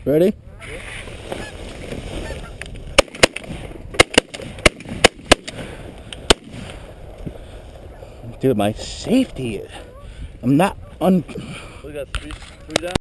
Ready? Dude, my safety. I'm not on. We got three down.